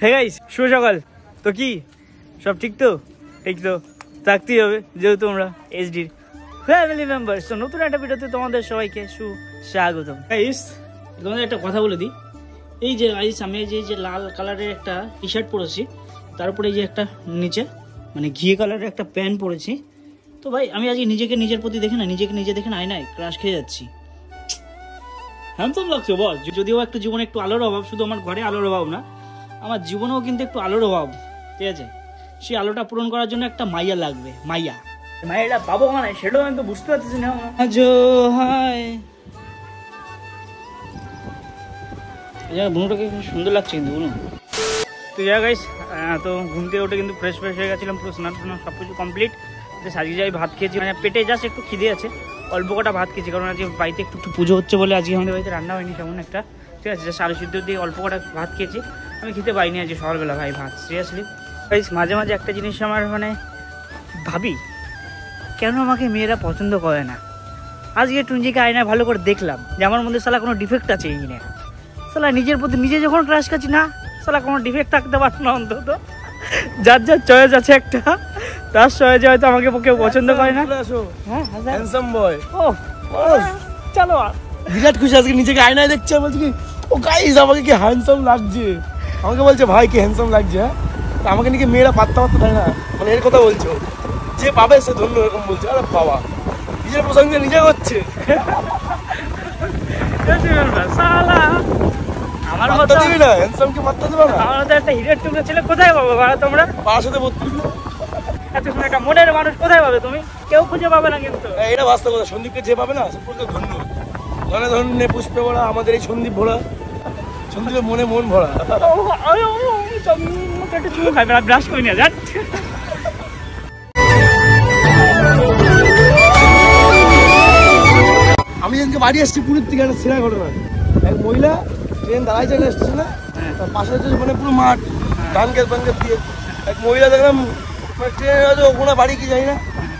Hey guys, শুভ সকাল। তো কি সব ঠিক তো? ঠিক তো থাকতেই হবে, যেহেতু আমরা এসডির ফ্যামিলি মেম্বার। তো নতুন একটা ভিডিওতে তোমাদের সবাইকে সুস্বাগতম। গাইস, তোমাদের একটা কথা বলে দিই, এই যে গাইস আমি যে লাল কালারের একটা টি শার্ট পরেছি, তারপরে এই যে একটা নিচে মানে ঘিয়ে কালারের একটা প্যান্ট পরেছি। তো ভাই আমি আজকে নিজের প্রতি দেখে না আয়নায় ক্রাশ খেয়ে যাচ্ছি। হ্যান্ডসাম লাগছে বল। যদিও একটু জীবনে একটু আলোর অভাব, শুধু আমার ঘরে আলোর অভাব না, আমার জীবনেও কিন্তু একটু আলোর অভাব, ঠিক আছে? সেই আলোটা পূরণ করার জন্য একটা মাইয়া লাগবে। মাইয়াটা পাবো মানে সেটাও আমি তো বুঝতে পারতেছি না। বুনুটাকে খুব সুন্দর লাগছে কিন্তু বুনু। তো যাই গাইস, তো ঘুম থেকে উঠে কিন্তু ফ্রেশ হয়ে গেছিলাম, পুরো স্নান সব কিছু কমপ্লিট। সাজিয়ে যাই ভাত খেয়েছি, মানে পেটে জাস্ট একটু খিদে আছে, অল্প কটা ভাত খেয়েছি, কারণ আজকে বাড়িতে একটু পুজো হচ্ছে বলে আজকে আমাদের বাড়িতে রান্না হয়নি তেমন একটা, ঠিক আছে? জাস্ট আলু সিদ্ধ দিয়ে অল্প কটা ভাত খেয়েছি। আমি খেতে পাইনি আজকে সকালবেলা ভাই ভাত, সিরিয়াসলি গাইস। মাঝে মাঝে একটা জিনিস আমার মানে ভাবি, কেন আমাকে মেয়েরা পছন্দ করে না? আজকে টুঞ্জিকে আয়নায় ভালো করে দেখলাম যে আমার মধ্যে সালা কোনো ডিফেক্ট আছে এই নিয়ে। সালা নিজের প্রতি নিজে যখন ক্রাশ খাচ্ছি না, সালা কোনো ডিফেক্ট থাকতে পারত না অন্তত। যার চয়েস আছে একটা, তার চয়েসে হয়তো আমাকে কেউ পছন্দ করে না। হ্যাঁ হ্যান্ডসাম বয়। ও চলো, বিরাট খুশি আজকে নিজেকে আয়নায় দেখছে, বলছে কি ও গাইস আমাকে কি হ্যান্ডসাম লাগছে, আমাকে বলছে ভাই কি হ্যান্ডসাম লাগছে। হ্যাঁ, আমাকে নাকি মেয়েরা পাত্তা দেয় না, মানে এর কথা বলছো। যে পাবে সে ধন্য, এরকম বলছে। আরে বাবা, নিজের প্রসঙ্গে নিজে করছে। আমার মতো দিবি না, হ্যান্ডসামকে পাত্তা দেবে না। আমার মতো একটা হিরের টুকরো ছেলে কোথায় পাবো তোমরা? পাশাতে ভর্তি এত সুন্দর একটা মনের মানুষ কোথায় পাবে তুমি? কেউ খুঁজে পাবে না কিন্তু। এটা বাস্তব কথা। সন্দীপকে যে পাবে না, সম্পর্কে ধন্য। ধনে পুষ্পে ভরা আমাদের এই সন্দীপ ভরা, সন্দীপের মনে মন ভরা। ব্রাশ করে নিয়ে যান। আমি যেদিনকে বাড়ি আসছি পুরীর থেকে একটা সেরা ঘটনা। এক মহিলা ট্রেন দাঁড়াই চলে এসেছিল, তার পাশে মানে পুরো মাঠ, ধান খেত দিয়ে এক মহিলা দেখলাম মানে ট্রেনে হয়তো ওখানে বাড়ি কি যাই না,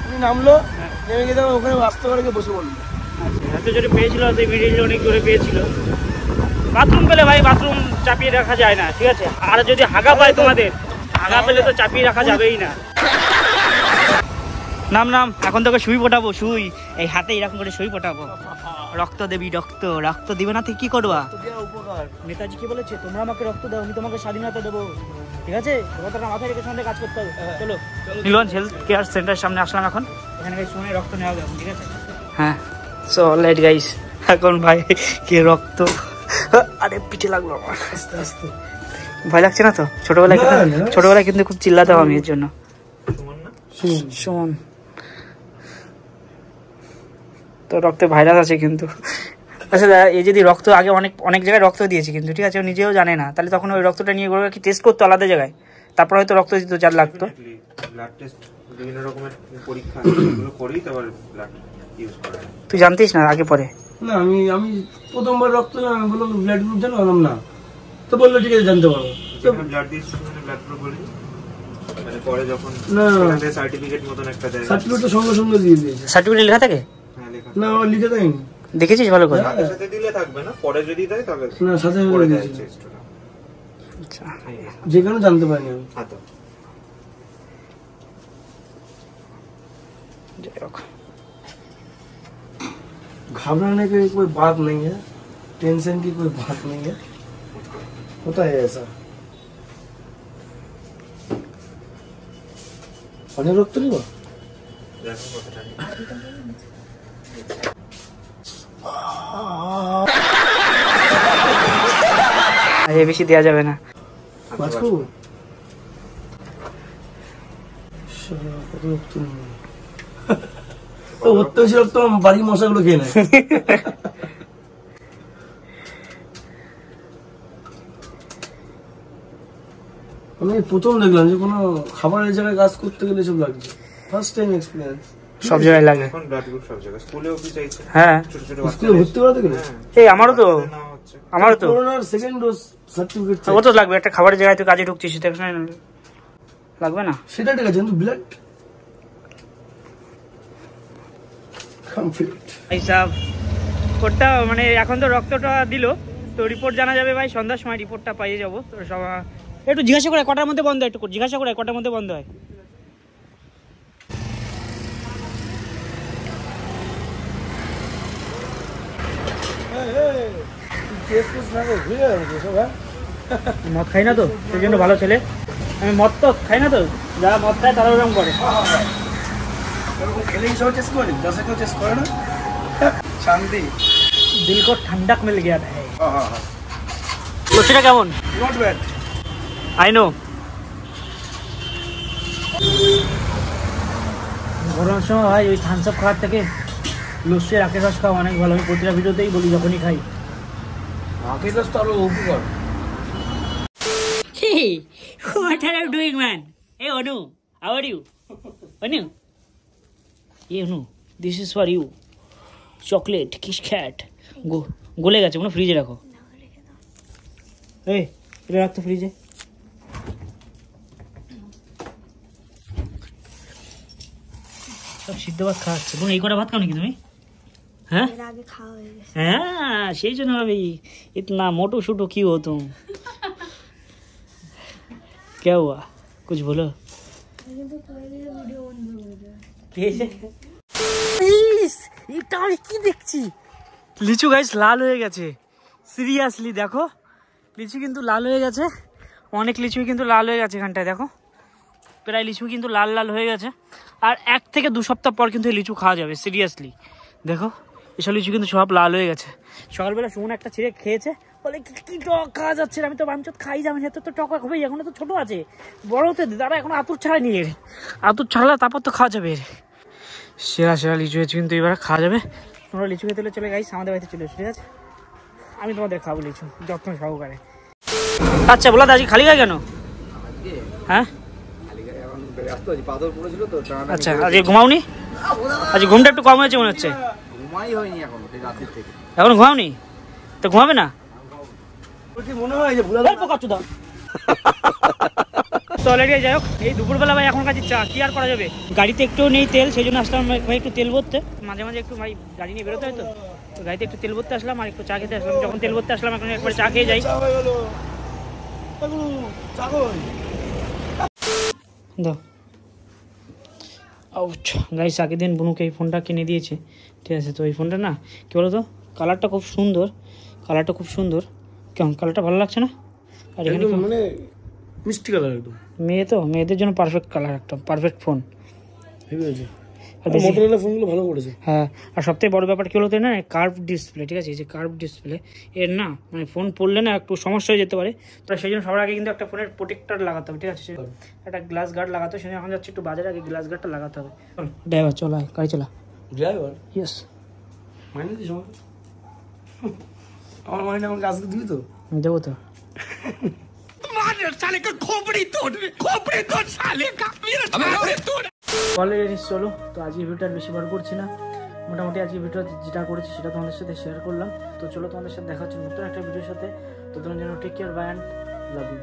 উনি নামলো, নেমে গিয়ে দেখলাম ওখানে রাস্তা করে বসে পড়লো। এত জোরে পেয়েছিল, অনেক জোরে পেয়েছিল। বাথরুম পেলে ভাই বাথরুম চাপিয়ে রাখা যায় না, ঠিক আছে? আর যদি হাগা পায় তোমাদের, হাগা পেলে তো চাপিয়ে রাখা যাবেই না। নাম এখন তোকে সুই ফোটাবো, সুই এই হাতে এরকম করে সুই ফোটাবো। রক্ত দেবী, রক্ত দিবে না তুই কি করবা? নেতাজি কি বলেছে? তোমরা আমাকে রক্ত দাও, আমি তোমাকে স্বাধীনতা দেবো, ঠিক আছে? কথাটা মাথায় রেখে সঙ্গে কাজ করতে হবে। চলো নীলগঞ্জ হেলথ কেয়ার সেন্টারের সামনে আসলাম এখন, এখানে শুনে রক্ত নেওয়া হবে, ঠিক আছে? হ্যাঁ সো অলরাইট গাইস, এখন ভাই কে রক্ত, আরে পিঠে লাগলো আমার, আস্তে আস্তে। ভয় লাগছে না তো? ছোটবেলায় কিন্তু খুব চিল্লাতাম আমি এর জন্য। সুমন তো রক্তে ভাইরাস আছে কিন্তু। আচ্ছা এই যদি রক্ত আগে অনেক জায়গায় রক্ত দিয়েছি কিন্তু, ঠিক আছে? ও নিজেও জানে না, তাহলে তখন ওই রক্তটা নিয়ে করে কি টেস্ট করতো আলাদা জায়গায়, তারপর হয়তো রক্ত দিত যার লাগতো। ব্লাড টেস্ট বিভিন্ন রকমের পরীক্ষা এগুলো করেই তারপর ব্লাড ইউজ করা। তুই জানতিস না আগে পরে? না, আমি প্রথমবার রক্ত আমি বললাম ব্লাড গ্রুপ জানো, বললাম না, তো বললো ঠিক আছে জানতে পারবো। ব্লাড দিয়েছিস মানে ব্লাড গ্রুপ বলি, মানে পরে যখন না সার্টিফিকেট মতন একটা দেয়, সার্টিফিকেট তো সঙ্গে দিয়ে দিয়েছে। সার্টিফিকেট লেখা থাকে? হ্যাঁ লেখা। না লিখে দেয়নি। দেখেছিস ভালো করে? সাথে দিলে থাকবে না, পরে যদি দেয় তবে না, সাথে করে দিয়েছে। আচ্ছা, যেখানে জানতে পারিনি আমি। হ্যাঁ, তো যাই হোক, घबराने की कोई बात नहीं है, टेंशन की कोई बात नहीं है, होता है ऐसा। অনেক রক্ত নিব বেশি দেওয়া যাবে না। কত রক্ত ও হতে বেশি রক্ত বাড়ির মশাগুলো খেয়ে নেয়। আমি প্রথম দেখলাম যে কোনো খাবারের জায়গায় কাজ করতে গেলে সব লাগছে, ফার্স্ট টাইম এক্সপেরিয়েন্স। সব জায়গায় লাগে এখন ব্লাড গ্রুপ সব জায়গায়, স্কুলেও কি চাইছে? হ্যাঁ, ছোট স্কুলে ভর্তি করাতে গেলে এই আমারও তো করোনার সেকেন্ড ডোজ সার্টিফিকেট ও তো লাগবে। একটা খাবারের জায়গায় তুই কাজে ঢুকছিস, লাগবে না? সেটা ঠিক আছে, কিন্তু ব্লাড কমপ্লিট এইসব রিপোর্টটা মানে এখন তো রক্তটা দিল, তো রিপোর্ট জানা যাবে ভাই সন্ধ্যার সময়, রিপোর্টটা পাইয়ে যাবো। তো সব একটু জিজ্ঞাসা করে কটার মধ্যে বন্ধ হয়, একটু জিজ্ঞাসা করে কটার মধ্যে বন্ধ হয়। মদ খাই না তো সেই জন্য ভালো ছেলে। আমি মদ তো খাই না তো, যারা মদ খায় তারা ওরকম করে। শান্তি দিল কো ঠান্ডাক মিল গয়া है। লস্যিটা কেমন? Not bad. I know. গরমের সময় ভাই ওই থামস আপ খাওয়ার থেকে লস্যি আখের রস খাওয়া অনেক ভালো। আমি প্রতিটা ভিডিওতেই বলি যখনই খাই। আখের রস তো আরো উপকার। Hey, what are you doing, man? Hey, Anu, how are you? Anu? Hey, Anu, this is for you. Chocolate, Kish Cat. গলে গেছে, কোনো ফ্রিজে রাখো। এই, এটা রাখতো ফ্রিজে। সব সিদ্ধ ভাত খাওয়াচ্ছে। বোন এই কটা ভাত খাও নাকি তুমি? হ্যাঁ হ্যাঁ, সেই জন্য ভাবি ইতনা মোটু শুটু কি হো তুম? क्या हुआ? कुछ बोलो। কি দেখছি লিচু গাইস লাল হয়ে গেছে। সিরিয়াসলি দেখো লিচু কিন্তু লাল হয়ে গেছে, অনেক লিচুই কিন্তু লাল হয়ে গেছে এখানটায়। দেখো প্রায় লিচু কিন্তু লাল লাল হয়ে গেছে। আর 1 থেকে 2 সপ্তাহ পর কিন্তু এই লিচু খাওয়া যাবে। সিরিয়াসলি দেখো এসব লিচু কিন্তু সব লাল হয়ে গেছে। সকালবেলা সুমন একটা ছিঁড়ে খেয়েছে, বলে কি টক খাওয়া যাচ্ছে। আমি তো বাঞ্চত খাই যাবেন, এত তো টক হবেই, এখনো তো ছোট আছে, বড় হতে তারা এখন আতুর ছাড়া নিয়ে এর আতুর ছাড়লে তারপর তো খাওয়া যাবে। সেরা সেরা লিচু হয়েছে কিন্তু এবার খাওয়া যাবে। তোমরা লিচু খেতে চলে গাইস, আমাদের বাড়িতে চলে এসো, ঠিক আছে? আমি তোমাদের খাবো লিচু যত্ন সহকারে। আচ্ছা বলো আজকে খালি গায়ে কেন? হ্যাঁ আচ্ছা আজকে ঘুমাওনি? আজকে ঘুমটা একটু কম হয়েছে মনে হচ্ছে। এখন ঘুমাওনি তো ঘুমাবে না? মনে হয় যে ভুলা তো অলরেডি যাই হোক, এই দুপুরবেলা ভাই এখন কাছে চা কি আর করা যাবে। গাড়িতে একটু নেই তেল, সেই জন্য আসলাম ভাই একটু তেল ভরতে। মাঝে মাঝে একটু ভাই গাড়ি নিয়ে বেরোতে হয় তো গাড়িতে একটু তেল ভরতে আসলাম আর একটু চা খেতে আসলাম। যখন তেল ভরতে আসলাম এখন একবার চা খেয়ে যাই। গাইস আগের দিন বুনুকে এই ফোনটা কিনে দিয়েছে, ঠিক আছে? তো এই ফোনটা না কি বলো তো, কালারটা খুব সুন্দর, কালারটা খুব সুন্দর। কেমন কালারটা ভালো লাগছে না? আর এখানে মানে মিষ্টি কালার একদম। মেয়ে তো, মেয়েদের জন্য পারফেক্ট কালার, একটা পারফেক্ট ফোন। মোটরোলা ফোনগুলো ভালো করেছে। হ্যাঁ, আর সবথেকে বড় ব্যাপার কি বলতো না, কার্ভ ডিসপ্লে, ঠিক আছে? এই যে কার্ভ ডিসপ্লে এর না মানে ফোন পড়লে না একটু সমস্যা হয়ে যেতে পারে। তো সেই জন্য সবার আগে কিন্তু একটা ফোনের প্রোটেক্টর লাগাতে হবে, ঠিক আছে? একটা গ্লাস গার্ড লাগাতে হবে। সেই জন্য এখন যাচ্ছে একটু বাজারে, আগে গ্লাস গার্ডটা লাগাতে হবে। ড্রাইভার চল, গাড়ি চালা। ড্রাইভার? ইয়েস। মাইনে দিস আমার মাইনে আমাকে আজকে দিবি তো? দেবো তো। চলো তো আজকে ভিডিওটা বেশি বড় করছি না, মোটামুটি আজকে ভিডিও যেটা করেছি সেটা তোমাদের সাথে শেয়ার করলাম। তো চলো তোমাদের সাথে দেখা হচ্ছে নতুন একটা ভিডিওর সাথে। তো তোমার জন্য take care, bye and love you.